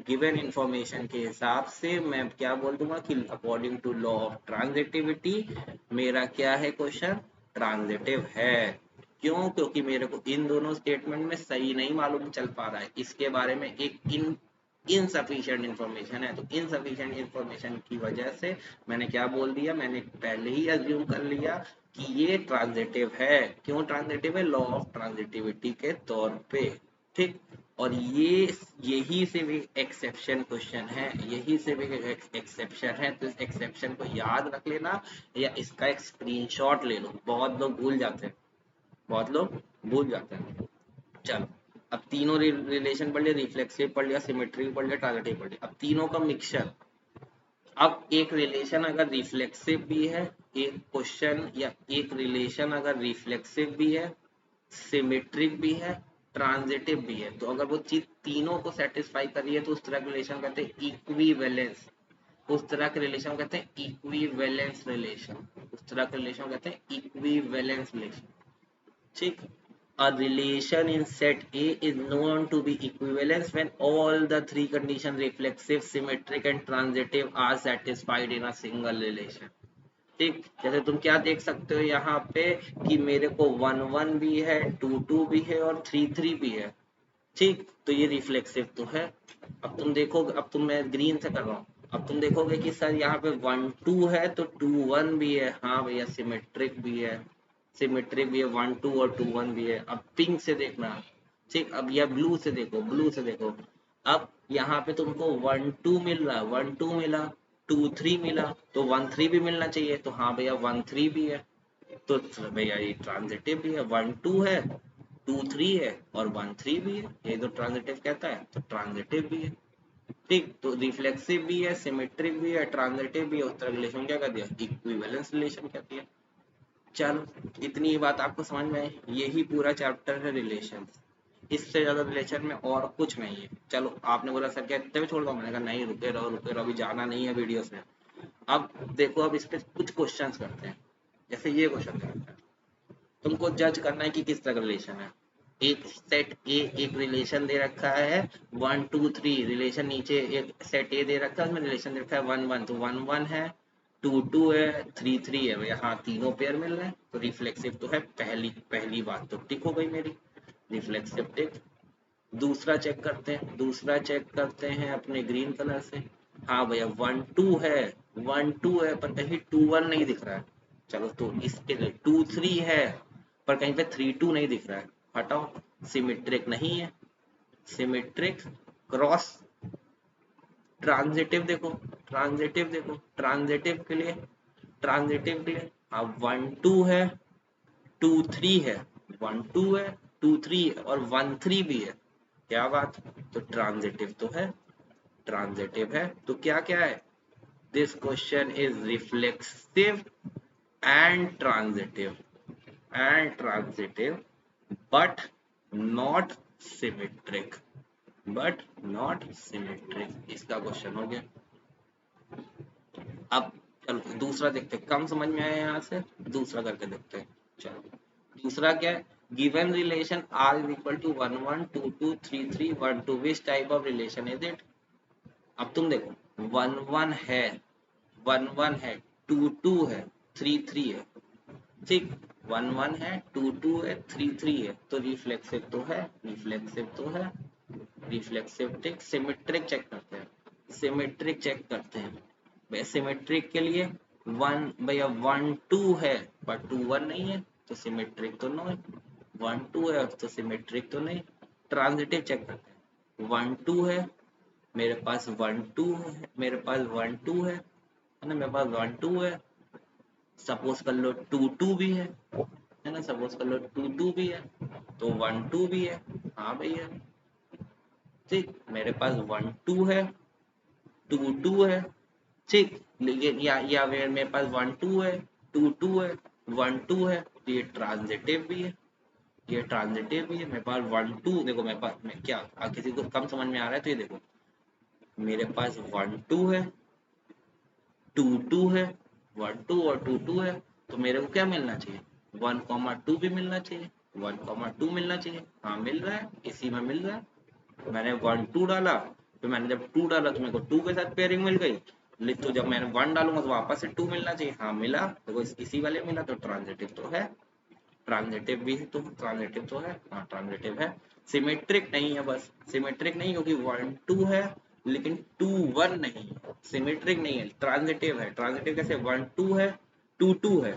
गिवन इंफॉर्मेशन के हिसाब से मैं क्या बोल दूंगा कि according to law of transitivity मेरा क्या है? क्वेश्चन ट्रांजिटिव है। क्यों? क्योंकि मेरे को इन दोनों स्टेटमेंट में सही नहीं मालूम चल पा रहा है, इसके बारे में एक इनसफिशिएंट इंफॉर्मेशन है। तो इनसफिशिएंट इंफॉर्मेशन की वजह से मैंने क्या बोल दिया? मैंने पहले ही अज्यूम कर लिया कि ये ट्रांजिटिव है। क्यों ट्रांजिटिव है? लॉ ऑफ ट्रांजिटिविटी के तौर पे। ठीक, और यही से भी एक्सेप्शन क्वेश्चन है, यही से भी एक्सेप्शन है। तो इस एक्सेप्शन को याद रख लेना या इसका एक स्क्रीनशॉट ले लो। बहुत लोग भूल जाते हैं, चलो, अब तीनों रिलेशन पढ़ लिया, रिफ्लेक्सिव पढ़ लिया, सिमेट्रिक पढ़ लिया, ट्रांजिटिव पढ़ लिया। अब तीनों का मिक्सचर। अब एक रिलेशन अगर रिफ्लेक्सिव भी है, एक क्वेश्चन या एक रिलेशन अगर रिफ्लेक्सिव भी है, सिमेट्रिक भी है, ट्रांजिटिव भी है, तो अगर वो चीज तीनों को सेटिस्फाई कर रही है तो उस तरह का रिलेशन कहते हैं इक्विवेलेंस। उस तरह के रिलेशन को कहते हैं इक्विवेलेंस रिलेशन। उस तरह के रिलेशन को कहते हैं इक्विवेलेंस रिलेशन। ठीक। A relation in set A is known to be equivalence when all the three conditions reflexive, symmetric and transitive are satisfied in a single relation। ठीक। जैसे तुम क्या देख सकते हो यहाँ पे कि मेरे को 1 1 भी है, 2 2 भी है और 3 3 भी है। ठीक। तो ये रिफ्लेक्सिव तो है। अब तुम देखोगे, अब तुम, मैं ग्रीन से कर रहा हूँ, अब तुम देखोगे कि सर यहाँ पे 1 2 है तो 2 1 भी है। हाँ भैया, सिमेट्रिक भी है, सिमेट्रिक भी है, 1 2 और 2 1 भी है। अब पिंक से देखना। ठीक। अब या ब्लू से देखो, ब्लू से देखो। अब यहाँ पे तुमको 1 2 मिल रहा है, 1 2 मिला, 2 3 मिला, तो 1 3 भी मिलना चाहिए। तो हाँ भैया, 1 3 भी है। तो भैया ये ट्रांजिटिव भी है। 1 2 है, 2 3 है और 1 3 भी है। ये तो ट्रांजिटिव कहता है, तो ट्रांजिटिव भी है। ठीक। तो रिफ्लेक्सिव भी है, सिमेट्रिक भी है, ट्रांजिटिव भी है। उस तरह रिलेशन क्या कर दिया, इक्विवेलेंस रिलेशन कह दिया। चलो, इतनी ही बात आपको समझ में आई। यही पूरा चैप्टर है रिलेशन। इससे ज्यादा रिलेशन में और कुछ नहीं है। चलो, आपने बोला सर क्या इतने में छोड़ दो, मैंने कहा नहीं, रुके रहो रुके रहो, अभी जाना नहीं है वीडियोस में। अब देखो, अब इस पे कुछ क्वेश्चंस करते हैं। जैसे ये क्वेश्चन करते हैं, तुमको जज करना है कि किस तरह का रिलेशन है। एक सेट ए, एक रिलेशन दे रखा है 1 2 3, रिलेशन नीचे एक सेट ए दे रखा है, उसमें रिलेशन दे रखा है 1 1, तो 1 1 है, 2 2 है, 3 3 है। भैया हाँ, तीनों पेयर मिल रहे हैं, तो रिफ्लेक्सिव तो है। पहली पहली बात तो टिक हो गई मेरी, रिफ्लेक्सिव टिक। दूसरा चेक करते हैं, दूसरा चेक करते हैं अपने ग्रीन कलर से। हाँ भैया, 1 2 है, 1 2 है पर कहीं 2 1 नहीं दिख रहा है। चलो, तो इसके लिए 2 3 है पर कहीं पे 3 2 नहीं दिख रहा है, हटाओ। सिमेट्रिक नहीं है, सिमेट्रिक क्रॉस। ट्रांजिटिव देखो, ट्रांजिटिव देखो, ट्रांजिटिव के लिए, ट्रांजिटिव के लिए अब 1 2 है, 2 3 है, 1 2 है, 2 3 है और 1 3 भी है। क्या बात, तो ट्रांजिटिव तो है, ट्रांजिटिव है। तो क्या क्या है, this question is reflexive and transitive, and transitive but not symmetric, but not symmetric. इसका क्वेश्चन हो गया। अब चलो दूसरा देखते हैं, कम समझ में आया यहाँ से, दूसरा करके देखते हैं। चलो, दूसरा क्या है, given relation R is equal to 1 1 2 2 3 3 1 2, which type of relation is it। अब तुम देखो, 1 1 है, 1 1 है, 2 2 है, 3 3 है। ठीक। 1 1 है, 2 2 है, 3 3 है, तो रिफ्लेक्सिव तो है, रिफ्लेक्सिव तो है, रिफ्लेक्सिव टिक। सिमेट्रिक चेक करते हैं, सिमेट्रिक चेक करते हैं। भाई सिमेट्रिक के लिए 1, भैया 1 2 है पर 2 1 नहीं है, तो सिमेट्रिक तो नहीं। 1 2 है तो सिमेट्रिक तो नहीं। ट्रांजिटिव चेक करते हैं, 1 2 है, मेरे पास 1 2 है, मेरे पास 1 2 है ना, मेरे पास 1 2 है। सपोज कर लो 2 2 भी है ना, सपोज कर लो 2 2 भी है, तो 1 2 भी है। हाँ भैया, ठीक। मेरे पास 1 2 है, 2 2 है। ठीक। लेकिन या मेरे पास 1 2 है, 2 2 है, 1 2 है, तो ये ट्रांजिटिव भी है, ये ट्रांजिटिव भी है। मेरे पास 1 2, देखो मेरे पास, मैं क्या, किसी को कम समझ में आ रहा है तो ये देखो, मेरे पास 1 2 है, 2 2 है, 1 2 और 2 2 है, तो मेरे को क्या मिलना चाहिए, 1 2 भी मिलना चाहिए, 1 2 मिलना चाहिए। हाँ मिल रहा है, इसी में मिल रहा है। मैंने 1 2 डाला, फिर मैंने जब 2 डाला तो मेरे को 2 के साथ पेयरिंग मिल गई। तो जब मैंने 1 डालूंगा तो वापस से 2 मिलना चाहिए। हाँ मिला, देखो इसी वाले मिला, तो ट्रांजिटिव तो है, ट्रांजिटिव भी है, तो ट्रांजिटिव तो है, हाँ ट्रांजिटिव है। सिमेट्रिक नहीं है, बस सिमेट्रिक नहीं, क्योंकि 1 2 है लेकिन 2 1 नहीं है, सिमेट्रिक नहीं है, ट्रांजिटिव है। ट्रांजिटिव कैसे, 1 2 है, 2 2 है।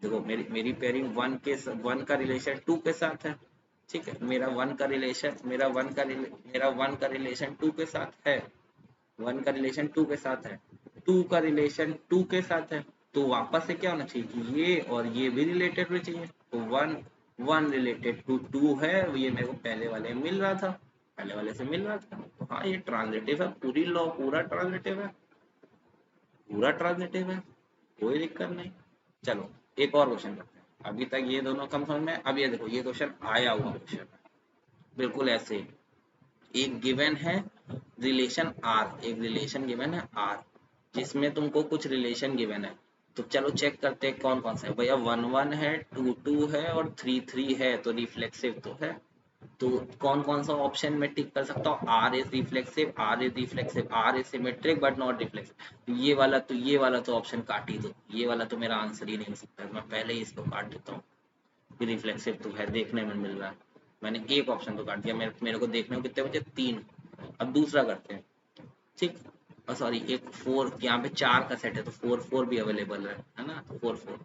देखो मेरी मेरी पेयरिंग 1 का रिलेशन 2 के साथ है। ठीक है, मेरा 1 का रिलेशन, मेरा 1 का रिलेशन 2 के साथ है, 1 का रिलेशन 2 के साथ है, 2 का रिलेशन 2 के साथ है। तो वापस से क्या होना चाहिए कि ये और ये भी रिलेटेड होना चाहिए। तो 1 1 रिलेटेड टू 2 है, ये मेरे को पहले वाले में मिल रहा था, पहले वाले से मिल रहा था। तो हाँ ये ट्रांजिटिव है, पूरी लॉ पूरा ट्रांजिटिव है, पूरा ट्रांजिटिव है, कोई दिक्कत नहीं। चलो एक और क्वेश्चन करते हैं। अभी तक ये दोनों कम समझ में। अब ये देखो, ये क्वेश्चन आया हुआ क्वेश्चन है, बिल्कुल ऐसे ही। एक गिवन है रिलेशन आर, एक रिलेशन गिवन है आर, जिसमें तुमको कुछ रिलेशन गिवन है। तो चलो चेक करते हैं कौन कौन सा है भैया। 1 1 है, 2 2 है और 3 3 है, तो रिफ्लेक्सिव तो है। तो कौन कौन सा ऑप्शन में टिक कर सकता हूँ? R is reflexive, R is reflexive, R is symmetric but not reflexive. तो ये वाला ऑप्शन काट ही दो, ये वाला तो मेरा आंसर ही नहीं हो सकता है, मैं पहले ही इसको काट देता हूँ। कि रिफ्लेक्सिव तो है, देखने में मिल रहा है। मैंने एक ऑप्शन तो काट दिया, मेरे को देखने को कितने बचे? 3। अब दूसरा करते हैं, ठीक। और सॉरी, एक 4, यहाँ पे 4 का सेट है तो 4 4 भी अवेलेबल है ना, तो 4 4।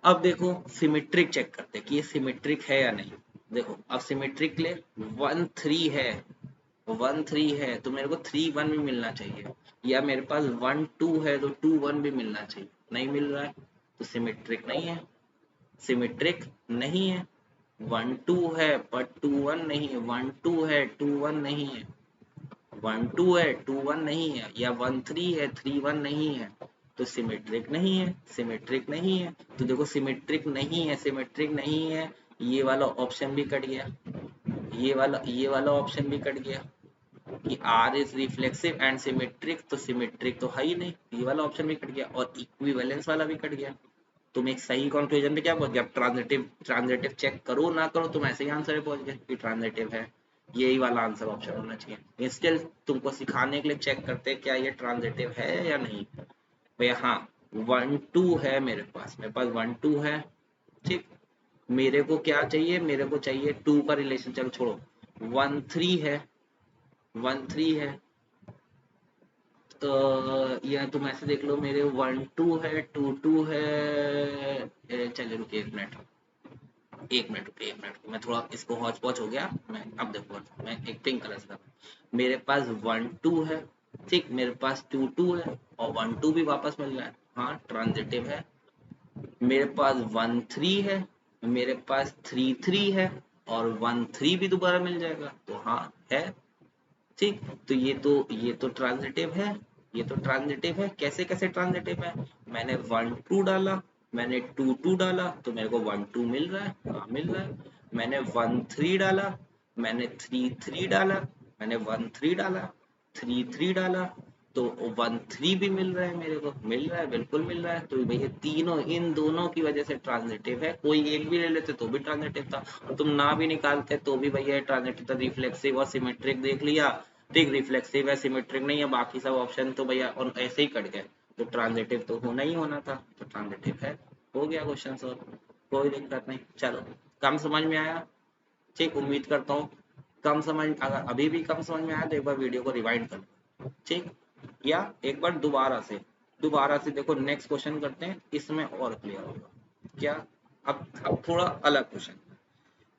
अब देखो सिमेट्रिक चेक करते हैं कि ये सिमेट्रिक है या नहीं। देखो अब सिमेट्रिक ले 1 3 है, 1 3 है तो मेरे को 3 1 भी मिलना चाहिए, या मेरे पास 1 2 है तो 2 1 भी मिलना चाहिए। नहीं मिल रहा है तो सिमेट्रिक नहीं है, सिमेट्रिक नहीं है। 1 2 है बट 2 1 नहीं है, 1 2 है 2 1 नहीं है, 1 2 है 2 1 नहीं है, या 1 3 है 3 1 नहीं है, तो सिमेट्रिक नहीं है, सिमेट्रिक नहीं है। तो देखो सिमेट्रिक नहीं है, सिमेट्रिक नहीं है, ये वाला ऑप्शन भी कट गया, ये वाला ऑप्शन भी कट गया कि R is reflexive and symmetric, तो सिमेट्रिक तो है ही नहीं, ये वाला ऑप्शन भी कट गया, और इक्विवेलेंस वाला भी कट गया। तुम एक सही कंक्लूजन पे क्या पहुंच गए? अब ट्रांजिटिव ट्रांजिटिव चेक करो ना करो, तुम ऐसे ही आंसर पे पहुंच गए कि ट्रांजिटिव है। यही वाला आंसर ऑप्शन होना चाहिए। स्टिल तुमको सिखाने के लिए चेक करते हैं क्या ये ट्रांजिटिव है या नहीं। भैया हाँ, 1 2 है मेरे पास 1 2 है, ठीक। मेरे को क्या चाहिए? मेरे को चाहिए 2 का रिलेशन, चलो छोड़ो। 1 3 है, 1 3 है, तो या तुम ऐसे देख लो, मेरे 1 2 है, 2 2 है। चलिए रुकिए एक मिनट, एक मिनट, मैं थोड़ा इसको हौच पौच हो गया। मैं अब देखो, मैं एक पिंक कलर से मेरे पास 1 2 है, ठीक। मेरे पास 2 2 है और 1 2 भी वापस मिल रहा है, हाँ ट्रांजिटिव है। मेरे पास 1 3 है, मेरे पास 3 3 है और 1 3 भी दोबारा मिल जाएगा, तो हाँ है, ठीक। तो ये तो ट्रांजिटिव है, ये तो ट्रांजिटिव है। कैसे कैसे ट्रांजिटिव है? मैंने 1 2 डाला, मैंने 2 2 डाला तो मेरे को 1 2 मिल रहा है, हाँ मिल रहा है। मैंने 1 3 डाला, मैंने 3 3 डाला, मैंने 1 3 डाला, 3 3 डाला, तो 1 3 भी मिल रहा है, मेरे को मिल रहा है, बिल्कुल मिल रहा है। तो भैया तीनों, इन दोनों की वजह से ट्रांजिटिव है। कोई एक भी ले लेते तो भी ट्रांजिटिव था, और तुम ना भी निकालते तो भी भैया ट्रांजिटिव था। रिफ्लेक्सिव और सिमेट्रिक देख लिया, ठीक। रिफ्लेक्सिव है, सिमेट्रिक नहीं है, बाकी सब ऑप्शन तो भैया और ऐसे ही कट गए, तो ट्रांजिटिव तो होना ही होना था, तो ट्रांजिटिव है। हो गया क्वेश्चन सॉल्व, कोई दिक्कत नहीं। चलो, कम समझ में आया? ठीक, उम्मीद करता हूँ कम समझ, अगर अभी भी कम समझ में आया तो एक बार वीडियो को रिवाइंड कर लो, ठीक। या एक बार दोबारा से देखो, नेक्स्ट क्वेश्चन करते हैं, इसमें और क्लियर होगा क्या। अब थोड़ा अलग question,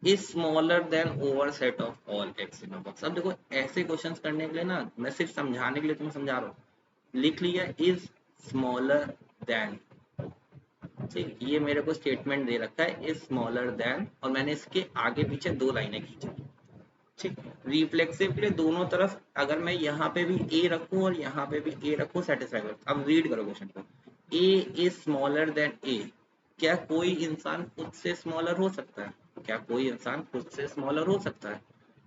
is smaller then over set of all x in a box. अब देखो ऐसे क्वेश्चंस करने के लिए ना, मैं सिर्फ समझाने के लिए तुम्हें समझा रहा हूँ। लिख लिया इज स्मॉलर देन, ठीक। ये मेरे को स्टेटमेंट दे रखा है इज स्मॉलर देन, और मैंने इसके आगे पीछे 2 लाइनें खींची, ठीक। रिफ्लेक्सिव के लिए दोनों तरफ अगर मैं यहाँ पे भी ए रखूं और यहाँ पे भी ए रखूं, सेटिस्फाई कर। अब रीड करो क्वेश्चन को, ए इज स्मॉलर देन ए। क्या कोई इंसान खुद से स्मॉलर हो सकता है? क्या कोई इंसान खुद से स्मॉलर हो सकता है?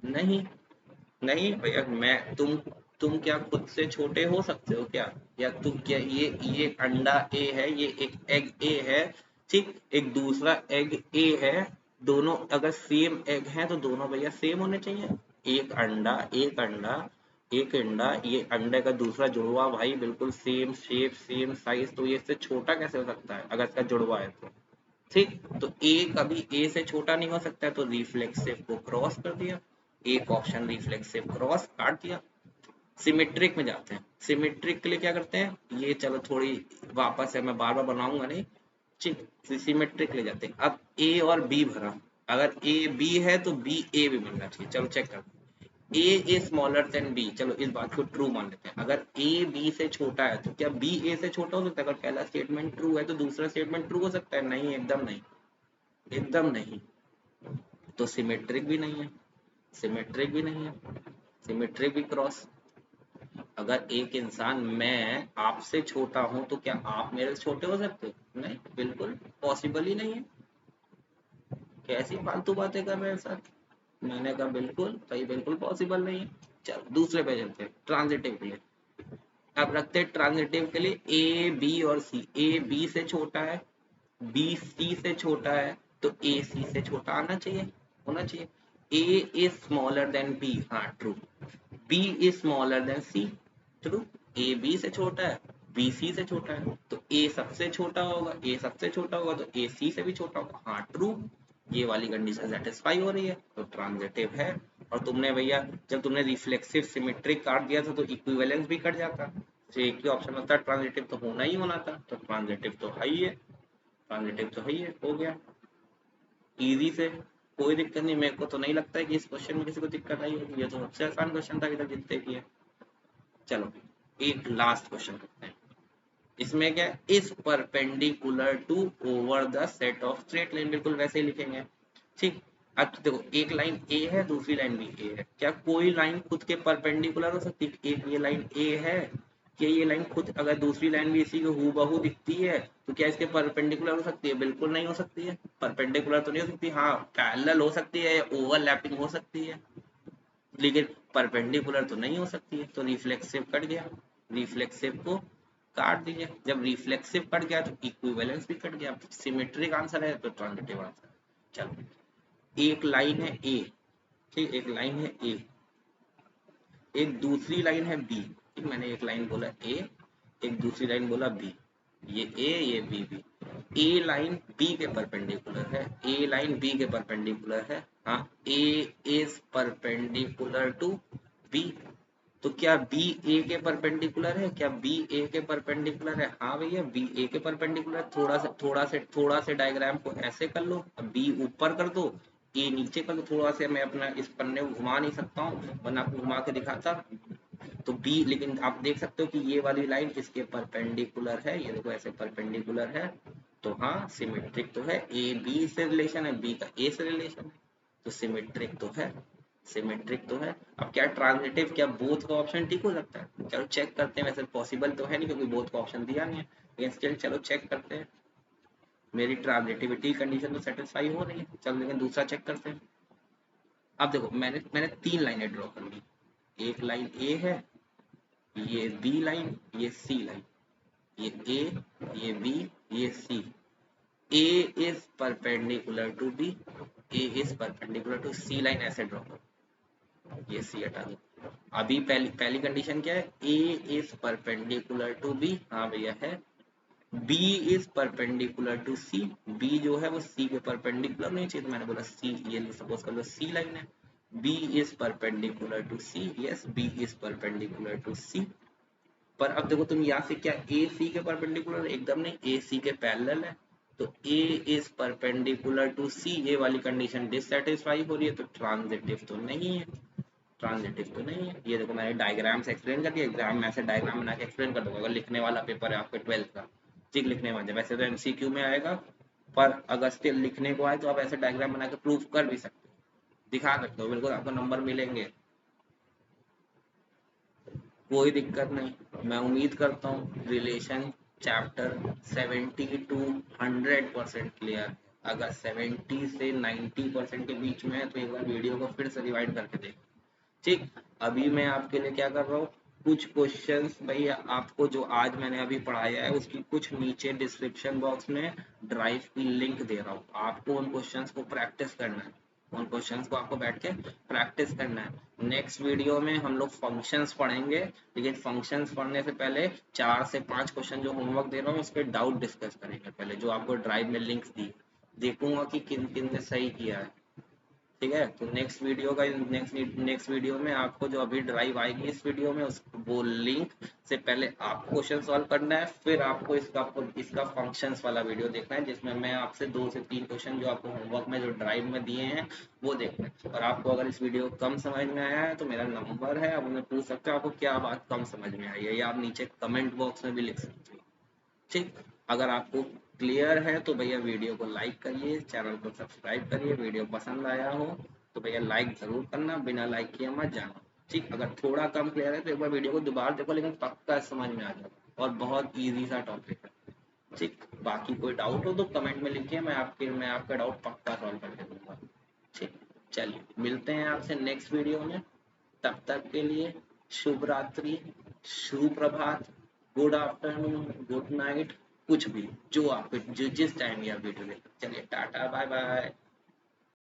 नहीं, नहीं भैया। तुम क्या खुद से छोटे हो सकते हो क्या? या तुम क्या, ये अंडा ए है, ये एक एग ए है, ठीक। एक दूसरा एग ए है, दोनों अगर सेम एग है तो दोनों भैया सेम होने चाहिए। एक अंडा, एक अंडा, एक अंडा, ये अंडे का दूसरा जुड़वा भाई बिल्कुल सेम शेप सेम साइज, तो ये इससे छोटा कैसे हो सकता है अगर इसका जुड़वा है तो, ठीक। तो ए कभी ए से छोटा नहीं हो सकता है, तो रिफ्लेक्सिव को क्रॉस कर दिया, एक ऑप्शन रिफ्लेक्सिव क्रॉस काट दिया। सिमेट्रिक में जाते हैं, सिमेट्रिक के लिए क्या करते हैं, ये चलो थोड़ी वापस है, मैं बार बार बनाऊंगा नहीं, ठीक। सिमेट्रिक ले जाते हैं। अब ए और बी भरा, अगर ए बी है तो बी ए भी मिलना चाहिए। चलो चेक करते हैं, ए इज स्मॉलर देन बी, चलो इस बात को ट्रू मान लेते हैं। अगर ए बी से छोटा है तो क्या बी ए से छोटा हो सकता है? अगर पहला स्टेटमेंट ट्रू है तो दूसरा स्टेटमेंट ट्रू हो सकता है? नहीं, एकदम नहीं, एकदम नहीं। तो सिमेट्रिक भी नहीं है, सिमेट्रिक भी नहीं है, सिमेट्रिक भी क्रॉस। अगर एक इंसान, मैं आपसे छोटा हूं तो क्या आप मेरे से छोटे हो सकते हो? नहीं, बिल्कुल पॉसिबल ही नहीं है। कैसी फालतू बातें कर रहे हैं सर? मैंने कहा बिल्कुल भाई, बिल्कुल पॉसिबल नहीं है। चलो दूसरे पे चलते हैं, ट्रांजिटिव के लिए। अब रखते हैं ट्रांजिटिव के लिए ए बी और सी। ए बी से छोटा है, बी सी से छोटा है, तो ए सी से छोटा आना चाहिए, होना चाहिए। A is smaller than B, हाँ true. B is smaller than C, true. A B से छोटा है, बी सी से छोटा है, तो ए सबसे छोटा होगा, ए सबसे छोटा होगा तो ए सी से भी छोटा होगा, हाँ ट्रू। ये वाली कंडीशन सेटिस्फाई हो रही है तो ट्रांजिटिव है। और तुमने भैया जब तुमने रिफ्लेक्सिव सिमेट्रिक काट दिया था तो इक्विवेलेंस भी कट जाता, तो एक ही ऑप्शन होता है ट्रांजिटिव, तो होना ही होना था, तो ट्रांजिटिव तो है ही है, ट्रांजिटिव तो है ही है, हो गया इजी से, कोई दिक्कत नहीं। मेरे को तो नहीं लगता है कि इस क्वेश्चन में किसी को दिक्कत आई होगी, ये तो सबसे आसान क्वेश्चन था अभी तक जितने की है। चलो एक लास्ट क्वेश्चन करते हैं। इसमें क्या is perpendicular to over the set of straight line, बिल्कुल वैसे ही लिखेंगे, ठीक। अब तो देखो एक लाइन ए है, दूसरी लाइन भी ए है, क्या कोई लाइन खुद के परपेंडिकुलर हो सकती है? एक ये लाइन ए है, क्या ये लाइन खुद अगर दूसरी लाइन भी इसी को हूबहू दिखती है तो क्या इसके परपेंडिकुलर हो सकती है? बिल्कुल नहीं हो सकती है, परपेंडिकुलर तो नहीं हो सकती, हाँ पैरेलल हो सकती है, ओवरलैपिंग हो सकती है, लेकिन परपेंडिकुलर तो नहीं हो सकती है। तो रिफ्लेक्सिव कट गया, रिफ्लेक्सिव को काट दीजिए, जब रिफ्लेक्सिव कट गया तो इक्विवेलेंस भी कट गया, सिमेट्रिक आंसर है तो ट्रांजिटिव आंसर। चलो एक लाइन है ए, ठीक, एक लाइन है ए, एक दूसरी लाइन है बी, ठीक, मैंने एक लाइन बोला ए, एक दूसरी लाइन बोला बी, ये ए ये बी, बी ए लाइन बी के परपेंडिकुलर है, ए लाइन बी के परपेंडिकुलर है, हाँ ए इज परपेंडिकुलर टू बी, तो क्या बी ए के परपेंडिकुलर है? क्या बी ए के परपेंडिकुलर है? हाँ भैया बी ए के परपेंडिकुलर। थोड़ा से डायग्राम को ऐसे कर लो, बी ऊपर कर दो, ए नीचे कर दो, थोड़ा से मैं अपना इस पन्ने को घुमा नहीं सकता हूँ वरना आपको घुमा के दिखाता, तो बी, लेकिन आप देख सकते हो कि ये वाली लाइन इसके परपेंडिकुलर है, ये देखो ऐसे परपेंडिकुलर है, तो हाँ सिमेट्रिक तो है, ए बी से रिलेशन है, बी का ए से रिलेशन है, तो सिमेट्रिक तो है, सिमेट्रिक तो है। अब क्या ट्रांजिटिव, क्या बोथ का ऑप्शन ठीक हो सकता है? चलो चेक करते हैं, वैसे पॉसिबल तो है नहीं क्योंकि बोथ का ऑप्शन दिया नहीं है, लेकिन स्टिल चलो चेक करते हैं। मेरी ट्रांजिटिविटी कंडीशन तो सेटिस्फाई हो रही है, चलो लेकिन दूसरा चेक करते हैं। अब देखो मैंने मैंने तीन लाइनें ड्रॉ कर ली, एक लाइन ए है, ये बी लाइन, ये सी लाइन, ये ए ये बी ये C, A is perpendicular to B, A is perpendicular to C line, ऐसे ड्रॉ करो, ये सी हटा दो। अभी पहली पहली कंडीशन क्या है? A is perpendicular to B, हाँ भैया है। B is perpendicular to C, B जो है वो सी के परपेंडिकुलर नहीं चाहिए, तो मैंने बोला सी, ये सपोज कर लो सी लाइन है, B is perpendicular to C, yes B is perpendicular to C. पर अब देखो तुम यहाँ से क्या ए सी के परपेंडिकुलर? एकदम नहीं, ए सी के पैरेलल है, तो ए इज परपेंडिकुलर टू सी, ये वाली कंडीशन डिससेटिस्फाई हो रही है, तो ट्रांजिटिव तो नहीं है, ट्रांजिटिव तो नहीं है। ये देखो मैंने डायग्राम से एक्सप्लेन कर दिया, एग्जाम में ऐसे डायग्राम बना के एक्सप्लेन कर दूंगा, अगर लिखने वाला पेपर है आपके 12th का, ठीक लिखने वाले, वैसे तो एमसीक्यू में आएगा, पर अगर स्टिल लिखने को आए तो आप ऐसे डायग्राम बना के प्रूफ कर भी सकते हो, दिखा सकते हो, बिल्कुल आपको नंबर मिलेंगे, कोई दिक्कत नहीं। मैं उम्मीद करता हूँ रिलेशन चैप्टर 70 टू 100% क्लियर है, अगर 70 से 90% के बीच में है तो एक बार वीडियो को फिर से रिवाइड करके देखो, ठीक। अभी मैं आपके लिए क्या कर रहा हूँ, कुछ क्वेश्चंस भैया आपको जो आज मैंने अभी पढ़ाया है उसकी कुछ नीचे डिस्क्रिप्शन बॉक्स में ड्राइव की लिंक दे रहा हूँ, आपको उन क्वेश्चंस को प्रैक्टिस करना है, उन क्वेश्चंस को आपको बैठ के प्रैक्टिस करना है। नेक्स्ट वीडियो में हम लोग फंक्शंस पढ़ेंगे, लेकिन फंक्शंस पढ़ने से पहले 4 से 5 क्वेश्चन जो होमवर्क दे रहा हूँ उस पर डाउट डिस्कस करेंगे पहले, जो आपको ड्राइव में लिंक्स दी, देखूंगा कि किन किन ने सही किया है, ठीक है। तो नेक्स्ट वीडियो में आपको जो अभी ड्राइव आएगी इस वीडियो में उस वो लिंक से पहले आपको क्वेश्चन सॉल्व करना है, फिर आपको इसका फंक्शंस वाला वीडियो देखना है जिसमें मैं आपसे 2 से 3 क्वेश्चन जो आपको होमवर्क में जो ड्राइव में दिए हैं वो देखना है। और आपको अगर इस वीडियो कम समझ में आया है तो मेरा नंबर है, आप मुझे पूछ सकते हो आपको क्या बात कम समझ में आई है, या आप नीचे कमेंट बॉक्स में भी लिख सकते हो, ठीक। अगर आपको क्लियर है तो भैया वीडियो को लाइक करिए, चैनल को सब्सक्राइब करिए, वीडियो पसंद आया हो तो भैया लाइक जरूर करना, बिना लाइक किए मत जाना, ठीक। अगर थोड़ा कम क्लियर है तो एक बार वीडियो को दोबारा देखो, लेकिन पक्का समझ में आ जाएगा, और बहुत इजी सा टॉपिक है, ठीक। बाकी कोई डाउट हो तो कमेंट में लिखिए, मैं आपका डाउट पक्का सॉल्व करके दूंगा, ठीक। चलिए मिलते हैं आपसे नेक्स्ट वीडियो में, तब तक के लिए शुभ रात्रि, सुप्रभात, गुड आफ्टरनून, गुड नाइट, कुछ भी जो आपको जिस टाइम ये आप वीडियो देख, चलिए टाटा बाय बाय।